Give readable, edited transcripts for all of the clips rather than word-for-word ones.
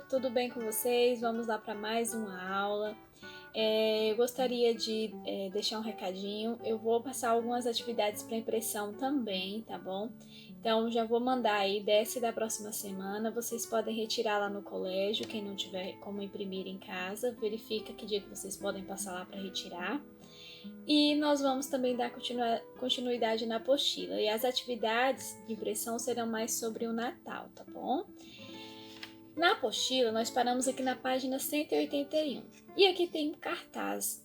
tudo bem com vocês? Vamos lá para mais uma aula. Eu gostaria de deixar um recadinho. Eu vou passar algumas atividades para impressão também, tá bom? Então já vou mandar aí, desce da próxima semana. Vocês podem retirar lá no colégio, quem não tiver como imprimir em casa, verifica que dia que vocês podem passar lá para retirar. E nós vamos também dar continuidade na apostila. E as atividades de impressão serão mais sobre o Natal, tá bom? Na apostila, nós paramos aqui na página 181. E aqui tem um cartaz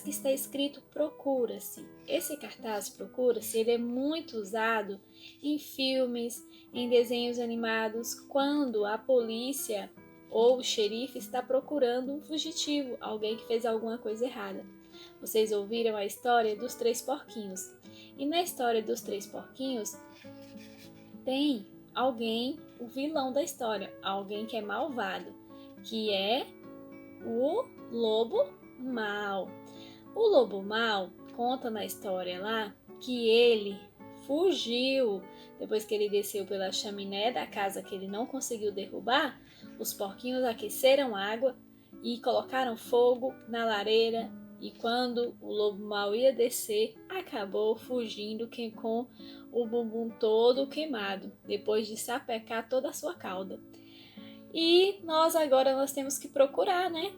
que está escrito Procura-se. Esse cartaz Procura-se, ele é muito usado em filmes, em desenhos animados, quando a polícia ou o xerife está procurando um fugitivo, alguém que fez alguma coisa errada. Vocês ouviram a história dos 3 porquinhos. E na história dos 3 porquinhos, tem alguém, o vilão da história, alguém que é malvado, que é o lobo mau. O lobo mau conta na história lá que ele fugiu depois que ele desceu pela chaminé da casa que ele não conseguiu derrubar. Os porquinhos aqueceram água e colocaram fogo na lareira. E quando o lobo mau ia descer, acabou fugindo com o bumbum todo queimado, depois de sapecar toda a sua cauda. E nós temos que procurar, né?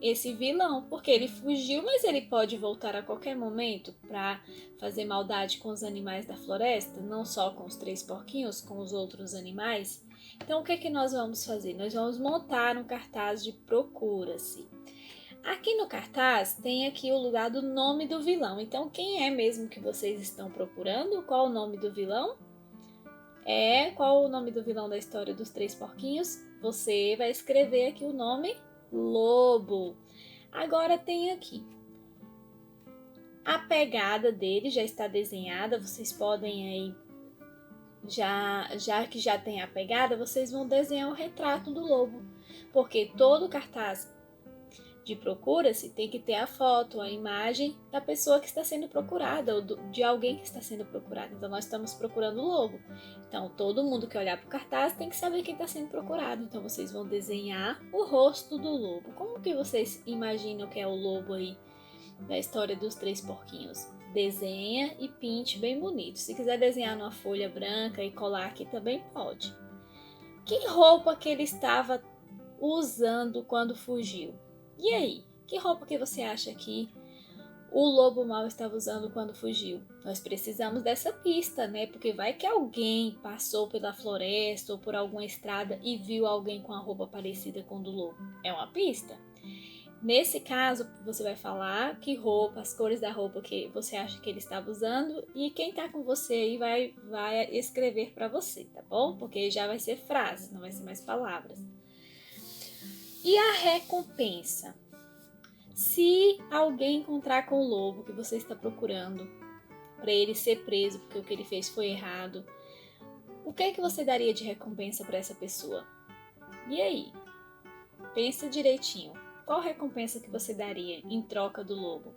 Esse vilão, porque ele fugiu, mas ele pode voltar a qualquer momento para fazer maldade com os animais da floresta, não só com os 3 porquinhos, com os outros animais. Então, o que é que nós vamos fazer? Nós vamos montar um cartaz de Procura-se. Aqui no cartaz tem aqui o lugar do nome do vilão. Então, quem é mesmo que vocês estão procurando? Qual o nome do vilão? Qual o nome do vilão da história dos 3 porquinhos? Você vai escrever aqui o nome Lobo. Agora tem aqui. A pegada dele já está desenhada. Vocês podem aí, já que já tem a pegada, vocês vão desenhar o retrato do lobo. Porque todo cartaz de Procura-se tem que ter a foto, a imagem da pessoa que está sendo procurada ou de alguém que está sendo procurado. Então, nós estamos procurando o lobo. Então, todo mundo que olhar para o cartaz tem que saber quem está sendo procurado. Então, vocês vão desenhar o rosto do lobo. Como que vocês imaginam que é o lobo aí da história dos 3 porquinhos? Desenha e pinte bem bonito. Se quiser desenhar numa folha branca e colar aqui também pode. Que roupa que ele estava usando quando fugiu? E aí, que roupa que você acha que o lobo mau estava usando quando fugiu? Nós precisamos dessa pista, né? Porque vai que alguém passou pela floresta ou por alguma estrada e viu alguém com a roupa parecida com a do lobo. É uma pista. Nesse caso, você vai falar que roupa, as cores da roupa que você acha que ele estava usando, e quem está com você aí vai escrever para você, tá bom? Porque já vai ser frases, não vai ser mais palavras. E a recompensa? Se alguém encontrar com o lobo que você está procurando, para ele ser preso porque o que ele fez foi errado, o que é que você daria de recompensa para essa pessoa? E aí? Pensa direitinho. Qual recompensa que você daria em troca do lobo?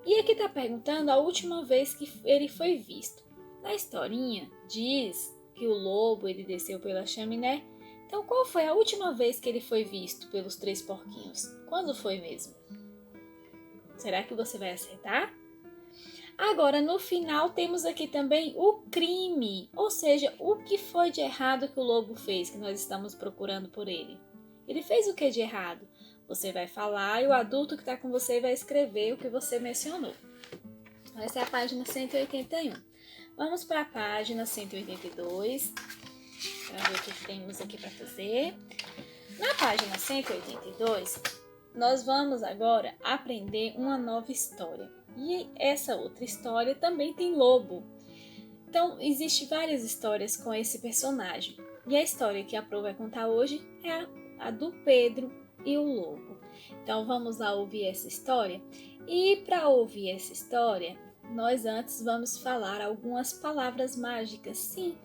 E aqui está perguntando a última vez que ele foi visto. Na historinha diz que o lobo ele desceu pela chaminé. Então, qual foi a última vez que ele foi visto pelos 3 porquinhos? Quando foi mesmo? Será que você vai acertar? Agora, no final, temos aqui também o crime, ou seja, o que foi de errado que o lobo fez, que nós estamos procurando por ele. Ele fez o que de errado? Você vai falar e o adulto que está com você vai escrever o que você mencionou. Essa é a página 181. Vamos para a página 182. Para ver o que temos aqui para fazer. Na página 182, nós vamos agora aprender uma nova história. E essa outra história também tem lobo. Então, existem várias histórias com esse personagem. E a história que a Pro vai contar hoje é a do Pedro e o lobo. Então, vamos lá ouvir essa história. E para ouvir essa história, nós antes vamos falar algumas palavras mágicas. Sim,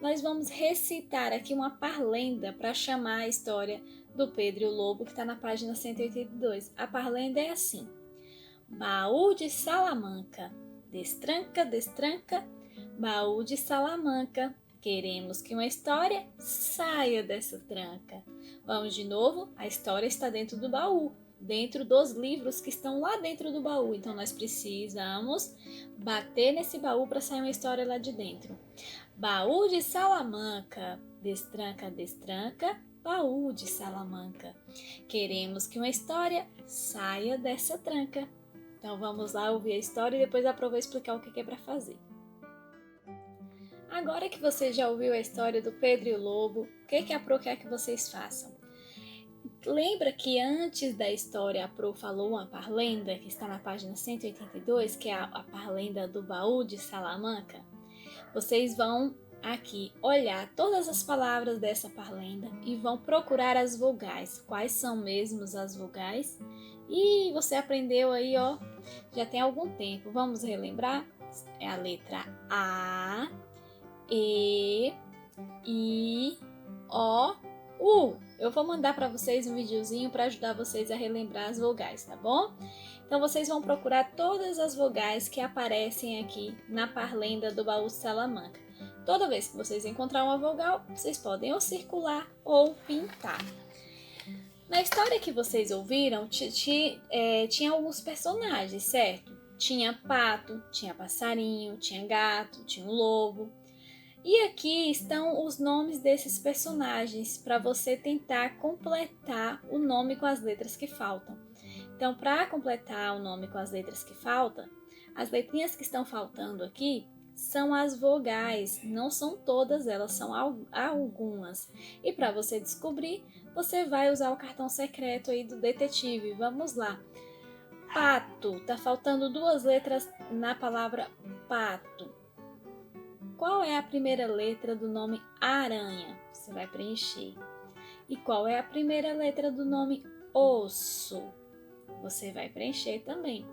nós vamos recitar aqui uma parlenda para chamar a história do Pedro e o Lobo, que está na página 182. A parlenda é assim: baú de Salamanca, destranca, destranca, baú de Salamanca, Queremos que uma história saia dessa tranca. Vamos de novo? A história está dentro do baú, dentro dos livros que estão lá dentro do baú. Então, nós precisamos bater nesse baú para sair uma história lá de dentro. Baú de Salamanca, destranca, destranca, baú de Salamanca. Queremos que uma história saia dessa tranca. Então, vamos lá ouvir a história e depois a Pro vai explicar o que é para fazer. Agora que você já ouviu a história do Pedro e o Lobo, o que a Pro quer que vocês façam? Lembra que antes da história a Pro falou uma parlenda que está na página 182, que é a parlenda do baú de Salamanca? Vocês vão aqui olhar todas as palavras dessa parlenda e vão procurar as vogais. Quais são mesmo as vogais? E você aprendeu aí, ó, já tem algum tempo. Vamos relembrar? É a letra A, E, I, O, U. Eu vou mandar para vocês um videozinho para ajudar vocês a relembrar as vogais, tá bom? Então vocês vão procurar todas as vogais que aparecem aqui na parlenda do baú Salamanca. Toda vez que vocês encontrar uma vogal, vocês podem ou circular ou pintar. Na história que vocês ouviram, tinha alguns personagens, certo? Tinha pato, tinha passarinho, tinha gato, tinha um lobo. E aqui estão os nomes desses personagens para você tentar completar o nome com as letras que faltam. Então, para completar o nome com as letras que faltam, as letrinhas que estão faltando aqui são as vogais, não são todas elas, são algumas. E para você descobrir, você vai usar o cartão secreto aí do detetive. Vamos lá. Pato, tá faltando 2 letras na palavra pato. Qual é a primeira letra do nome aranha? Você vai preencher. E qual é a primeira letra do nome osso? Você vai preencher também.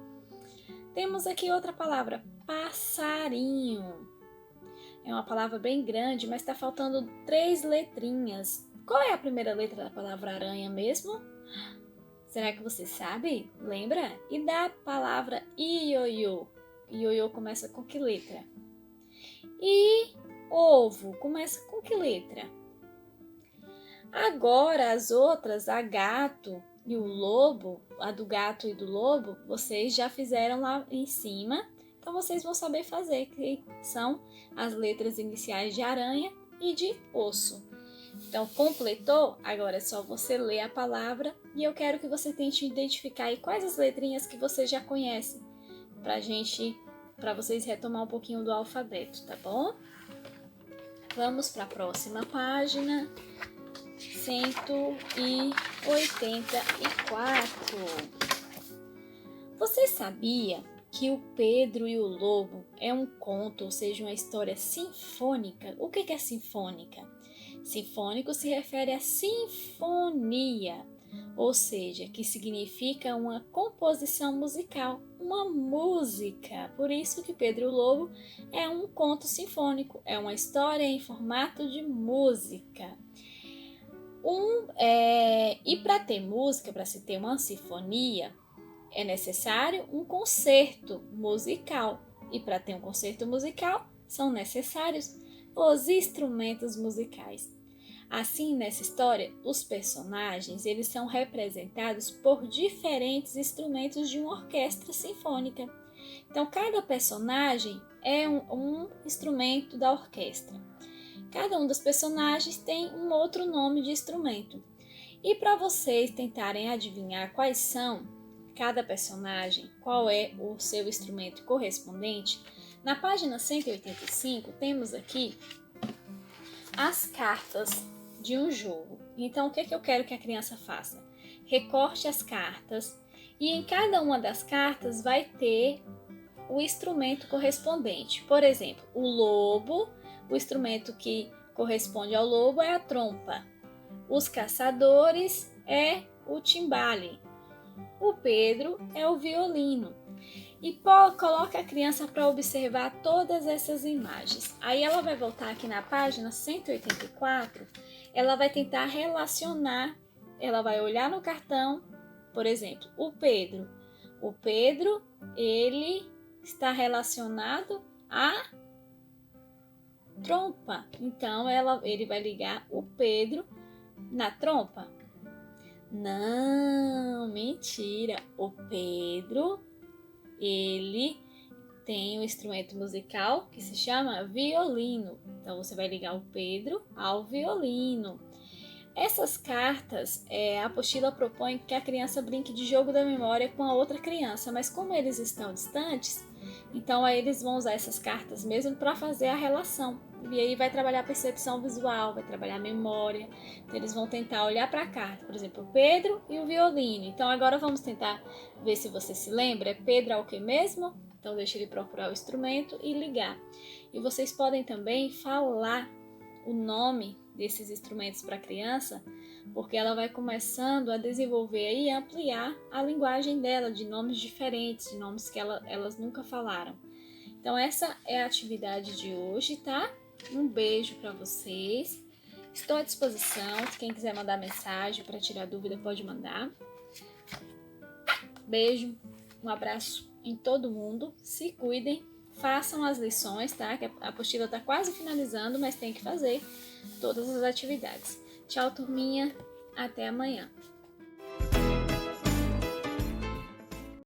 Temos aqui outra palavra, passarinho. É uma palavra bem grande, mas está faltando 3 letrinhas. Qual é a primeira letra da palavra aranha mesmo? Será que você sabe? Lembra? E da palavra ioiô? Ioiô começa com que letra? E ovo começa com que letra? Agora as outras, a gato e o lobo, a do gato e do lobo, vocês já fizeram lá em cima. Então vocês vão saber fazer, que são as letras iniciais de aranha e de osso. Então completou? Agora é só você ler a palavra e eu quero que você tente identificar aí quais as letrinhas que você já conhece, para vocês retomar um pouquinho do alfabeto, tá bom? Vamos para a próxima página, 184. Você sabia que o Pedro e o Lobo é um conto, ou seja, uma história sinfônica? O que é sinfônica? Sinfônico se refere a sinfonia, ou seja, que significa uma composição musical, uma música. Por isso que Pedro e o Lobo é um conto sinfônico, é uma história em formato de música. E para ter música, para se ter uma sinfonia, é necessário um concerto musical. E para ter um concerto musical, são necessários os instrumentos musicais. Assim, nessa história, os personagens eles são representados por diferentes instrumentos de uma orquestra sinfônica. Então, cada personagem é um instrumento da orquestra. Cada um dos personagens tem um outro nome de instrumento. E para vocês tentarem adivinhar quais são cada personagem, qual é o seu instrumento correspondente, na página 185 temos aqui as cartas de um jogo. Então, o que eu quero que a criança faça? Recorte as cartas e em cada uma das cartas vai ter o instrumento correspondente. Por exemplo, o lobo, o instrumento que corresponde ao lobo é a trompa. Os caçadores é o timbale. O Pedro é o violino. E coloca a criança para observar todas essas imagens. Aí ela vai voltar aqui na página 184, ela vai tentar relacionar, ela vai olhar no cartão, por exemplo, o Pedro. O Pedro, ele está relacionado a trompa. Então ele vai ligar o Pedro na trompa. Não, mentira. O Pedro, ele tem um instrumento musical que se chama violino. Então você vai ligar o Pedro ao violino. Essas cartas, a apostila propõe que a criança brinque de jogo da memória com a outra criança, mas como eles estão distantes, então aí eles vão usar essas cartas mesmo para fazer a relação. E aí vai trabalhar a percepção visual, vai trabalhar a memória. Então eles vão tentar olhar para a carta, por exemplo, o Pedro e o violino. Então agora vamos tentar ver se você se lembra. Pedro é o que mesmo? Então deixa ele procurar o instrumento e ligar. E vocês podem também falar o nome desses instrumentos para a criança, porque ela vai começando a desenvolver e ampliar a linguagem dela de nomes diferentes, de nomes que elas nunca falaram. Então essa é a atividade de hoje, tá? Um beijo para vocês. Estou à disposição. Quem quiser mandar mensagem para tirar dúvida pode mandar. Beijo, um abraço em todo mundo. Se cuidem, façam as lições, tá? Que a apostila está quase finalizando, mas tem que fazer todas as atividades. Tchau, turminha. Até amanhã.